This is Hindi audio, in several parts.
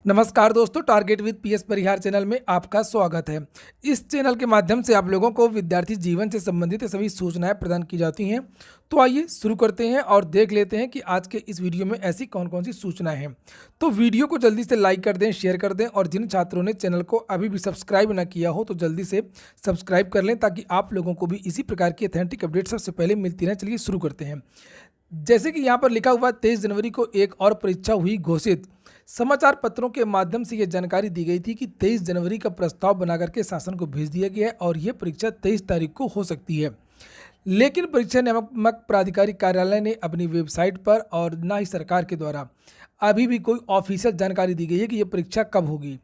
नमस्कार दोस्तों, target with PS Parihar channel में आपका स्वागत है। इस चैनल के माध्यम से आप लोगों को विद्यार्थी जीवन से संबंधित सभी सूचनाएं प्रदान की जाती हैं। तो आइए शुरू करते हैं और देख लेते हैं कि आज के इस वीडियो में ऐसी कौन कौन सी सूचनाएं हैं। तो वीडियो को जल्दी से लाइक कर दें, शेयर कर दें और जिन छात्रों ने चैनल को अभी भी सब्सक्राइब ना किया हो तो जल्दी से सब्सक्राइब कर लें ताकि आप लोगों को भी इसी प्रकार की ऑथेंटिक अपडेट सबसे पहले मिलती रहें। चलिए शुरू करते हैं। जैसे कि यहाँ पर लिखा हुआ 23 जनवरी को एक और परीक्षा हुई घोषित। समाचार पत्रों के माध्यम से यह जानकारी दी गई थी कि 23 जनवरी का प्रस्ताव बनाकर के शासन को भेज दिया गया है और यह परीक्षा 23 तारीख को हो सकती है। लेकिन परीक्षा नियामक प्राधिकारी कार्यालय ने अपनी वेबसाइट पर और ना ही सरकार के द्वारा अभी भी कोई ऑफिशियल जानकारी दी गई है कि यह परीक्षा कब होगी।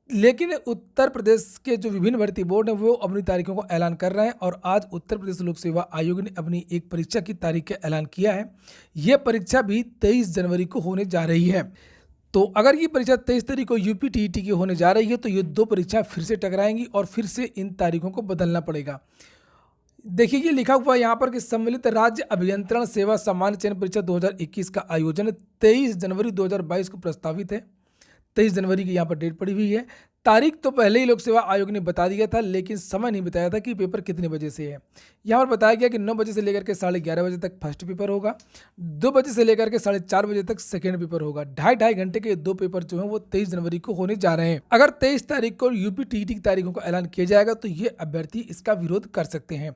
लेकिन उत्तर प्रदेश के जो विभिन्न भर्ती बोर्ड हैं वो अपनी तारीखों को ऐलान कर रहे हैं और आज उत्तर प्रदेश लोक सेवा आयोग ने अपनी एक परीक्षा की तारीख का ऐलान किया है। यह परीक्षा भी 23 जनवरी को होने जा रही है। तो अगर ये परीक्षा 23 तारीख को यूपी टीईटी की होने जा रही है तो ये दो परीक्षाएं फिर से टकराएंगी और फिर से इन तारीखों को बदलना पड़ेगा। देखिए ये लिखा हुआ है यहाँ पर कि सम्मिलित राज्य अभियंत्रण सेवा सामान्य चयन परीक्षा 2021 का आयोजन 23 जनवरी 2022 को प्रस्तावित है। 23 जनवरी की यहाँ पर डेट पड़ी हुई है। तारीख तो पहले ही लोक सेवा आयोग ने बता दिया था, लेकिन समय नहीं बताया था कि पेपर कितने बजे से है। यहाँ पर बताया गया कि 9 बजे से लेकर के 11:30 बजे तक फर्स्ट पेपर होगा, 2 बजे से लेकर के 4:30 बजे तक सेकेंड पेपर होगा। ढाई घंटे के दो पेपर जो हैं वो 23 जनवरी को होने जा रहे हैं। अगर 23 तारीख को यूपी टीईटी की तारीखों का ऐलान किया जाएगा तो ये अभ्यर्थी इसका विरोध कर सकते हैं।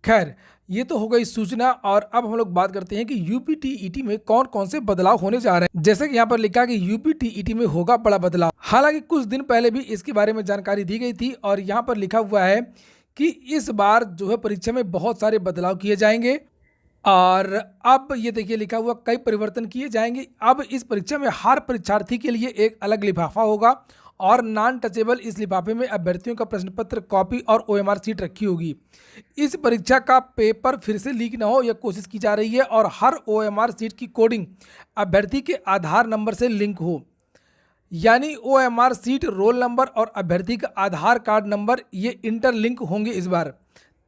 खैर, ये तो हो गई सूचना और अब हम लोग बात करते हैं कि यूपी टीईटी में कौन कौन से बदलाव होने जा रहे हैं। जैसे कि यहाँ पर लिखा कि यूपी टीईटी में होगा बड़ा बदलाव। हालांकि कुछ दिन पहले भी इसके बारे में जानकारी दी गई थी और यहाँ पर लिखा हुआ है कि इस बार जो है परीक्षा में बहुत सारे बदलाव किए जाएंगे और अब ये देखिए लिखा हुआ कई परिवर्तन किए जाएंगे। अब इस परीक्षा में हर परीक्षार्थी के लिए एक अलग लिफाफा होगा और नॉन टचेबल इस लिफाफे में अभ्यर्थियों का प्रश्न पत्र, कॉपी और ओएमआर सीट रखी होगी। इस परीक्षा का पेपर फिर से लीक ना हो यह कोशिश की जा रही है और हर ओएमआर सीट की कोडिंग अभ्यर्थी के आधार नंबर से लिंक हो, यानी ओएमआर सीट, रोल नंबर और अभ्यर्थी का आधार कार्ड नंबर ये इंटरलिंक होंगे इस बार,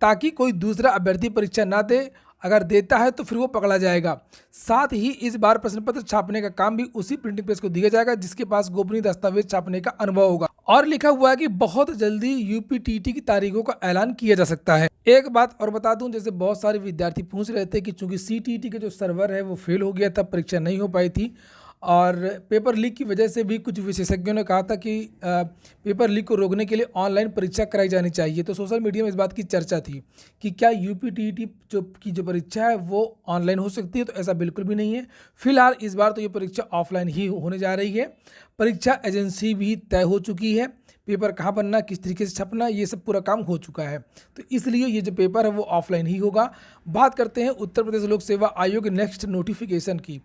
ताकि कोई दूसरा अभ्यर्थी परीक्षा ना दे। अगर देता है तो फिर वो पकड़ा जाएगा। साथ ही इस बार प्रश्न पत्र छापने का काम भी उसी प्रिंटिंग प्रेस को दिया जाएगा जिसके पास गोपनीय दस्तावेज छापने का अनुभव होगा। और लिखा हुआ है कि बहुत जल्दी यूपी टीईटी की तारीखों का ऐलान किया जा सकता है। एक बात और बता दूं, जैसे बहुत सारे विद्यार्थी पूछ रहे थे कि चूंकि सीटीईटी के जो सर्वर है वो फेल हो गया था, परीक्षा नहीं हो पाई थी और पेपर लीक की वजह से भी कुछ विशेषज्ञों ने कहा था कि पेपर लीक को रोकने के लिए ऑनलाइन परीक्षा कराई जानी चाहिए। तो सोशल मीडिया में इस बात की चर्चा थी कि क्या यूपी टीईटी जो परीक्षा है वो ऑनलाइन हो सकती है, तो ऐसा बिल्कुल भी नहीं है। फिलहाल इस बार तो ये परीक्षा ऑफलाइन ही होने जा रही है। परीक्षा एजेंसी भी तय हो चुकी है, पेपर कहाँ बनना, किस तरीके से छपना, ये सब पूरा काम हो चुका है। तो इसलिए ये जो पेपर है वो ऑफलाइन ही होगा। बात करते हैं उत्तर प्रदेश लोक सेवा आयोग नेक्स्ट नोटिफिकेशन की।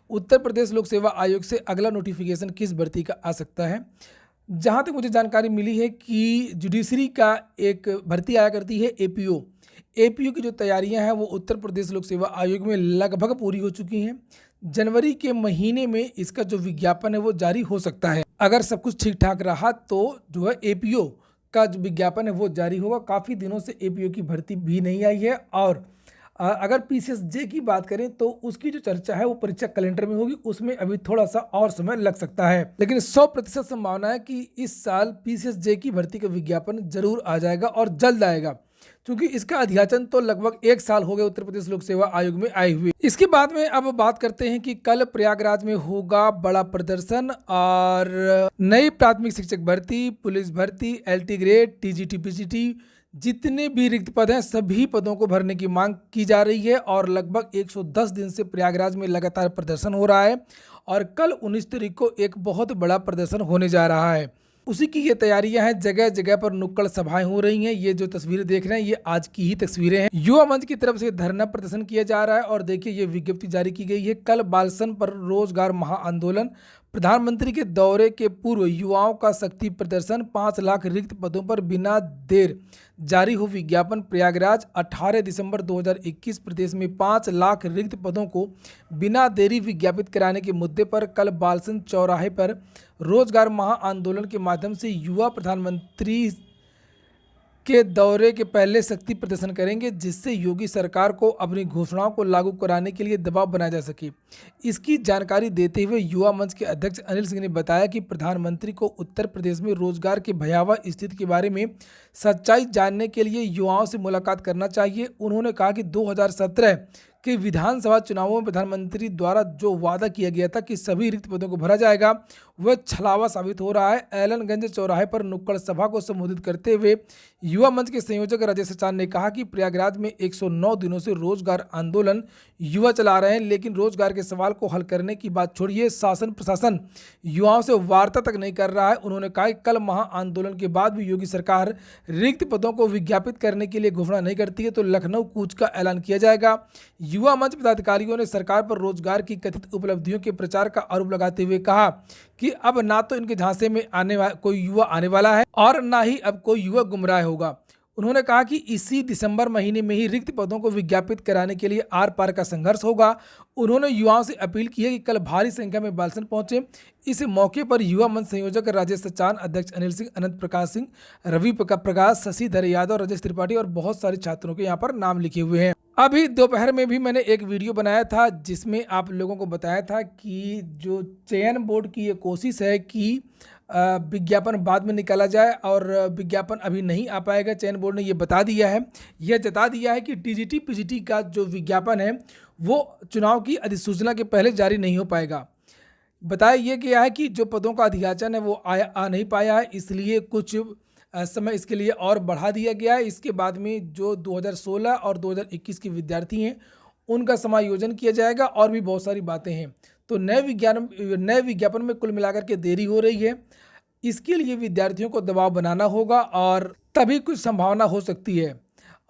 उत्तर प्रदेश लोक सेवा आयोग से अगला नोटिफिकेशन किस भर्ती का आ सकता है? जहाँ तक मुझे जानकारी मिली है कि जुडिशरी का एक भर्ती आया करती है एपीओ। एपीओ की जो तैयारियां हैं वो उत्तर प्रदेश लोक सेवा आयोग में लगभग पूरी हो चुकी हैं। जनवरी के महीने में इसका जो विज्ञापन है वो जारी हो सकता है। अगर सब कुछ ठीक ठाक रहा तो जो है एपीओ का जो विज्ञापन है वो जारी होगा। काफ़ी दिनों से एपीओ की भर्ती भी नहीं आई है और अगर पीसीएसजे की बात करें तो उसकी जो चर्चा है वो परीक्षा कैलेंडर में होगी, उसमें अभी थोड़ा सा और समय लग सकता है। लेकिन 100% संभावना है कि इस साल पीसीएसजे की भर्ती का विज्ञापन जरूर आ जाएगा और जल्द आएगा, क्योंकि इसका अध्याचन तो लगभग 1 साल हो गया उत्तर प्रदेश लोक सेवा आयोग में आए हुए। इसके बाद में अब बात करते हैं कि कल प्रयागराज में होगा बड़ा प्रदर्शन और नई प्राथमिक शिक्षक भर्ती, पुलिस भर्ती, एलटी ग्रेड, टीजीटी, पीजीटी, जितने भी रिक्त पद हैं सभी पदों को भरने की मांग की जा रही है और लगभग 110 दिन से प्रयागराज में लगातार प्रदर्शन हो रहा है और कल 19 तारीख को एक बहुत बड़ा प्रदर्शन होने जा रहा है। उसी की ये तैयारियां हैं, जगह जगह पर नुक्कड़ सभाएं हो रही हैं। ये जो तस्वीरें देख रहे हैं ये आज की ही तस्वीरें हैं। युवा मंच की तरफ से धरना प्रदर्शन किया जा रहा है और देखिए ये विज्ञप्ति जारी की गई है। कल बालसन पर रोजगार महाआंदोलन, प्रधानमंत्री के दौरे के पूर्व युवाओं का शक्ति प्रदर्शन, 5 लाख रिक्त पदों पर बिना देर जारी हो विज्ञापन। प्रयागराज 18 दिसंबर 2021 प्रदेश में 5 लाख रिक्त पदों को बिना देरी विज्ञापित कराने के मुद्दे पर कल बालसन चौराहे पर रोजगार महाआंदोलन के माध्यम से युवा प्रधानमंत्री के दौरे के पहले शक्ति प्रदर्शन करेंगे, जिससे योगी सरकार को अपनी घोषणाओं को लागू कराने के लिए दबाव बनाया जा सके। इसकी जानकारी देते हुए युवा मंच के अध्यक्ष अनिल सिंह ने बताया कि प्रधानमंत्री को उत्तर प्रदेश में रोजगार की भयावह स्थिति के बारे में सच्चाई जानने के लिए युवाओं से मुलाकात करना चाहिए। उन्होंने कहा कि 2017 के विधानसभा चुनावों में प्रधानमंत्री द्वारा जो वादा किया गया था कि सभी रिक्त पदों को भरा जाएगा, वह छलावा साबित हो रहा है। एलनगंज चौराहे पर नुक्कड़ सभा को संबोधित करते हुए युवा मंच के संयोजक राजेश सचान ने कहा कि प्रयागराज में 109 दिनों से रोजगार आंदोलन युवा चला रहे हैं, लेकिन रोजगार के सवाल को हल करने की बात छोड़िए, शासन प्रशासन युवाओं से वार्ता तक नहीं कर रहा है। उन्होंने कहा कि कल महा आंदोलन के बाद भी योगी सरकार रिक्त पदों को विज्ञापित करने के लिए घोषणा नहीं करती है तो लखनऊ कूच का ऐलान किया जाएगा। युवा मंच पदाधिकारियों ने सरकार पर रोजगार की कथित उपलब्धियों के प्रचार का आरोप लगाते हुए कहा कि अब ना तो इनके झांसे में कोई युवा आने वाला है और ना ही अब कोई युवा गुमराह होगा। उन्होंने कहा कि इसी दिसंबर महीने में ही रिक्त पदों को विज्ञापित कराने के लिए आर पार का संघर्ष होगा। उन्होंने युवाओं से अपील की है कि कल भारी संख्या में बालसन पहुंचे। इस मौके पर युवा मंच संयोजक राजेश सचान, अध्यक्ष अनिल सिंह, अनंत प्रकाश सिंह, रवि प्रकाश, शशिधर यादव, राजेश त्रिपाठी और बहुत सारे छात्रों के यहाँ पर नाम लिखे हुए हैं। अभी दोपहर में भी मैंने एक वीडियो बनाया था जिसमें आप लोगों को बताया था कि जो चयन बोर्ड की ये कोशिश है कि विज्ञापन बाद में निकाला जाए और विज्ञापन अभी नहीं आ पाएगा। चयन बोर्ड ने ये बता दिया है, यह जता दिया है कि टीजीटी पीजीटी का जो विज्ञापन है वो चुनाव की अधिसूचना के पहले जारी नहीं हो पाएगा। बताया ये गया है कि जो पदों का अधियाचन है वो आ नहीं पाया है, इसलिए कुछ समय इसके लिए और बढ़ा दिया गया है। इसके बाद में जो 2016 और 2021 के विद्यार्थी हैं उनका समायोजन किया जाएगा और भी बहुत सारी बातें हैं। तो नए विज्ञापन में कुल मिलाकर के देरी हो रही है। इसके लिए विद्यार्थियों को दबाव बनाना होगा और तभी कुछ संभावना हो सकती है।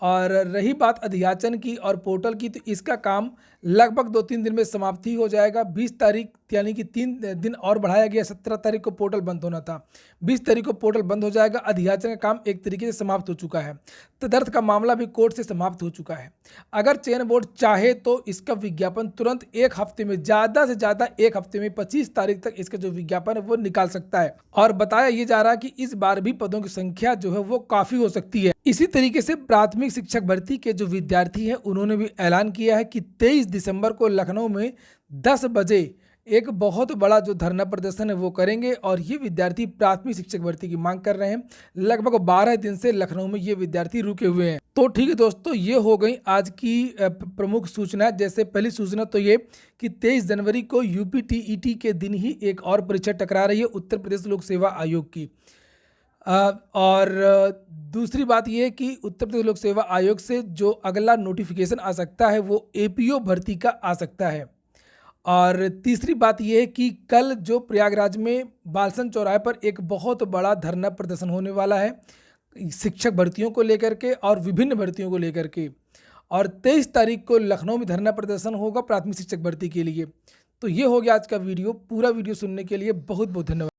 और रही बात अधियाचन की और पोर्टल की, तो इसका काम लगभग 2-3 दिन में समाप्ति हो जाएगा। 20 तारीख यानी कि 3 दिन और बढ़ाया गया। 17 तारीख को पोर्टल बंद होना था, 20 तारीख को पोर्टल बंद हो जाएगा। अधियाचन का काम एक तरीके से समाप्त हो चुका है। तदर्थ का मामला भी कोर्ट से समाप्त हो चुका है। अगर चयन बोर्ड चाहे तो इसका विज्ञापन तुरंत एक हफ्ते में, ज़्यादा से ज़्यादा एक हफ्ते में 25 तारीख तक इसका जो विज्ञापन है वो निकाल सकता है। और बताया ये जा रहा है कि इस बार भी पदों की संख्या जो है वो काफ़ी हो सकती है। इसी तरीके से प्राथमिक शिक्षक भर्ती के जो विद्यार्थी हैं उन्होंने भी ऐलान किया है कि 23 दिसंबर को लखनऊ में 10 बजे एक बहुत बड़ा जो धरना प्रदर्शन है वो करेंगे और ये विद्यार्थी प्राथमिक शिक्षक भर्ती की मांग कर रहे हैं। लगभग 12 दिन से लखनऊ में ये विद्यार्थी रुके हुए हैं। तो ठीक है दोस्तों, ये हो गई आज की प्रमुख सूचना। जैसे पहली सूचना तो ये कि 23 जनवरी को यूपी टीईटी के दिन ही एक और परीक्षा टकरा रही है उत्तर प्रदेश लोक सेवा आयोग की। और दूसरी बात यह है कि उत्तर प्रदेश लोक सेवा आयोग से जो अगला नोटिफिकेशन आ सकता है वो एपीओ भर्ती का आ सकता है। और तीसरी बात यह है कि कल जो प्रयागराज में बालसन चौराहे पर एक बहुत बड़ा धरना प्रदर्शन होने वाला है शिक्षक भर्तियों को लेकर के और विभिन्न भर्तियों को लेकर के। और 23 तारीख को लखनऊ में धरना प्रदर्शन होगा प्राथमिक शिक्षक भर्ती के लिए। तो ये हो गया आज का वीडियो। पूरा वीडियो सुनने के लिए बहुत बहुत धन्यवाद।